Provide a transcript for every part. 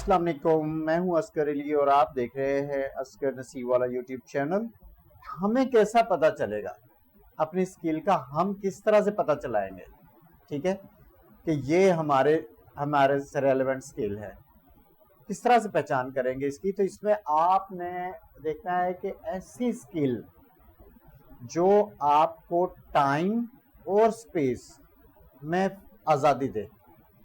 अस्सलाम वालेकुम, मैं हूं असगर अली और आप देख रहे हैं असगर नसीब वाला यूट्यूब चैनल। हमें कैसा पता चलेगा अपनी स्किल का, हम किस तरह से पता चलाएंगे, ठीक है, कि ये हमारे हमारे से रेलेवेंट स्किल है, किस तरह से पहचान करेंगे इसकी। तो इसमें आपने देखना है कि ऐसी स्किल जो आपको टाइम और स्पेस में आज़ादी दे,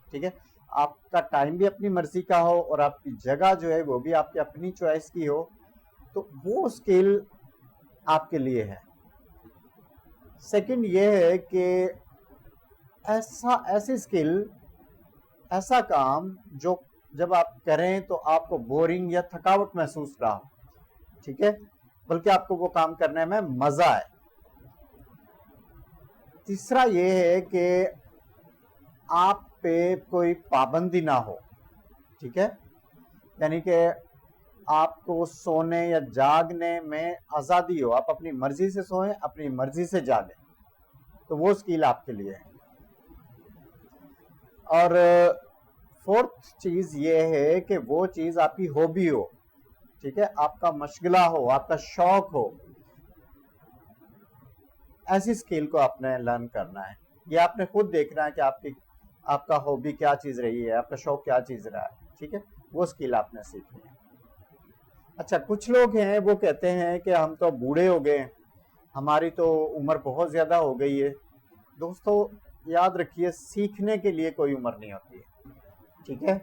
ठीक है, आपका टाइम भी अपनी मर्जी का हो और आपकी जगह जो है वो भी आपकी अपनी चॉइस की हो, तो वो स्किल आपके लिए है। सेकंड ये है कि ऐसी स्किल, ऐसा काम जो जब आप करें तो आपको बोरिंग या थकावट महसूस ना हो, ठीक है, बल्कि आपको वो काम करने में मजा आए। तीसरा ये है कि आप पे कोई पाबंदी ना हो, ठीक है, यानी कि आपको सोने या जागने में आज़ादी हो, आप अपनी मर्जी से सोएं, अपनी मर्जी से जागें, तो वो स्किल आपके लिए है। और फोर्थ चीज़ ये है कि वो चीज़ आपकी हॉबी हो, ठीक है, आपका मशगला हो, आपका शौक हो, ऐसी स्किल को आपने लर्न करना है। ये आपने खुद देखना है कि आपका हॉबी क्या चीज़ रही है, आपका शौक क्या चीज़ रहा है, ठीक है, वो स्किल आपने सीखनी है। अच्छा, कुछ लोग हैं वो कहते हैं कि हम तो बूढ़े हो गए, हमारी तो उम्र बहुत ज़्यादा हो गई है। दोस्तों याद रखिए, सीखने के लिए कोई उम्र नहीं होती है, ठीक है,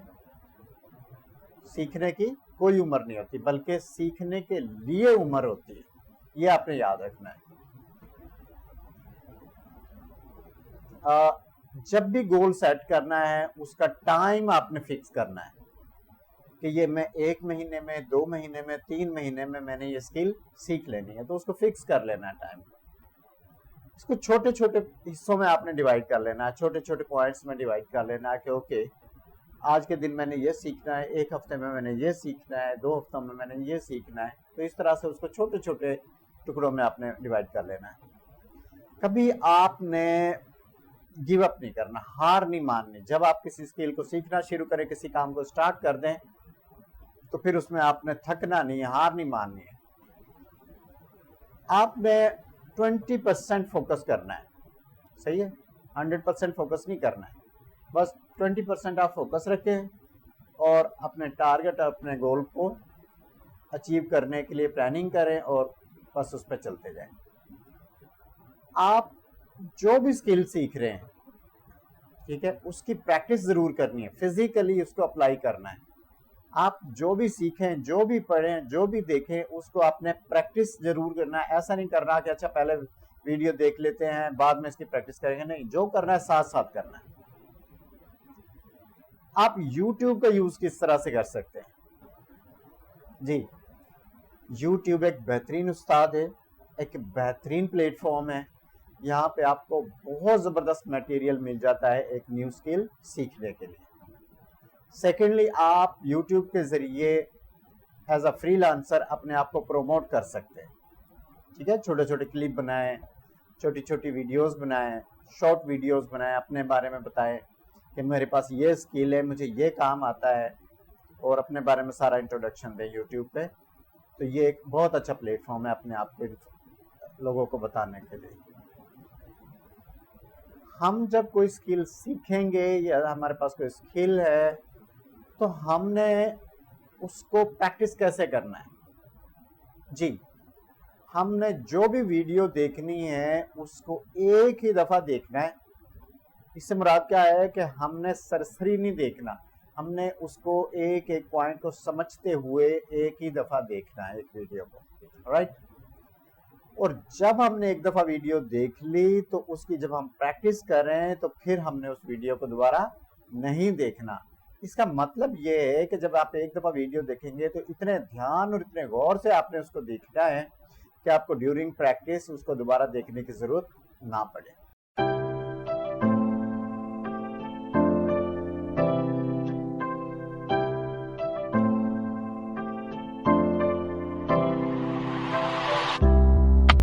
सीखने की कोई उम्र नहीं होती, बल्कि सीखने के लिए उम्र होती है, ये आपने याद रखना है। जब भी गोल सेट करना है उसका टाइम आपने फिक्स करना है कि ये मैं 1 महीने में, 2 महीने में, 3 महीने में मैंने ये स्किल सीख लेनी है, तो उसको फिक्स कर लेना है टाइम। इसको छोटे छोटे हिस्सों में आपने डिवाइड कर लेना है, छोटे छोटे पॉइंट्स में डिवाइड कर लेना है कि ओके, आज के दिन मैंने ये सीखना है, 1 हफ्ते में मैंने ये सीखना है, 2 हफ्तों में मैंने ये सीखना है। तो इस तरह से उसको छोटे छोटे टुकड़ों में आपने डिवाइड कर लेना है। कभी आपने गिव अप नहीं करना, हार नहीं माननी। जब आप किसी स्किल को सीखना शुरू करें, किसी काम को स्टार्ट कर दें, तो फिर उसमें आपने थकना नहीं है, हार नहीं माननी है। आपने 20% फोकस करना है, सही है, 100% फोकस नहीं करना है, बस 20% आप फोकस रखें और अपने टारगेट, अपने गोल को अचीव करने के लिए प्लानिंग करें और बस उस पर चलते जाएं। आप जो भी स्किल सीख रहे हैं, ठीक है, उसकी प्रैक्टिस जरूर करनी है, फिजिकली उसको अप्लाई करना है। आप जो भी सीखें, जो भी पढ़ें, जो भी देखें, उसको आपने प्रैक्टिस जरूर करना है। ऐसा नहीं करना कि अच्छा पहले वीडियो देख लेते हैं बाद में इसकी प्रैक्टिस करेंगे, नहीं, जो करना है साथ साथ करना है। आप YouTube का यूज किस तरह से कर सकते हैं? जी, YouTube एक बेहतरीन उस्ताद है, एक बेहतरीन प्लेटफॉर्म है। यहाँ पे आपको बहुत ज़बरदस्त मटेरियल मिल जाता है एक न्यू स्किल सीखने के लिए। सेकेंडली, आप YouTube के ज़रिए एज अ फ्रीलांसर अपने आप को प्रमोट कर सकते हैं, ठीक है, छोटे छोटे क्लिप बनाएं, छोटी छोटी वीडियोस बनाएं, शॉर्ट वीडियोस बनाएं, अपने बारे में बताएं कि मेरे पास ये स्किल है, मुझे ये काम आता है, और अपने बारे में सारा इंट्रोडक्शन दें यूट्यूब पे। तो ये एक बहुत अच्छा प्लेटफॉर्म है अपने आप को लोगों को बताने के लिए। हम जब कोई स्किल सीखेंगे या हमारे पास कोई स्किल है, तो हमने उसको प्रैक्टिस कैसे करना है? जी, हमने जो भी वीडियो देखनी है उसको एक ही दफ़ा देखना है। इससे मुराद क्या है कि हमने सरसरी नहीं देखना, हमने उसको एक एक पॉइंट को समझते हुए एक ही दफ़ा देखना है एक वीडियो को, राइट। और जब हमने एक दफ़ा वीडियो देख ली तो उसकी जब हम प्रैक्टिस करें तो फिर हमने उस वीडियो को दोबारा नहीं देखना। इसका मतलब ये है कि जब आप एक दफ़ा वीडियो देखेंगे तो इतने ध्यान और इतने गौर से आपने उसको देखना है कि आपको ड्यूरिंग प्रैक्टिस उसको दोबारा देखने की ज़रूरत ना पड़े।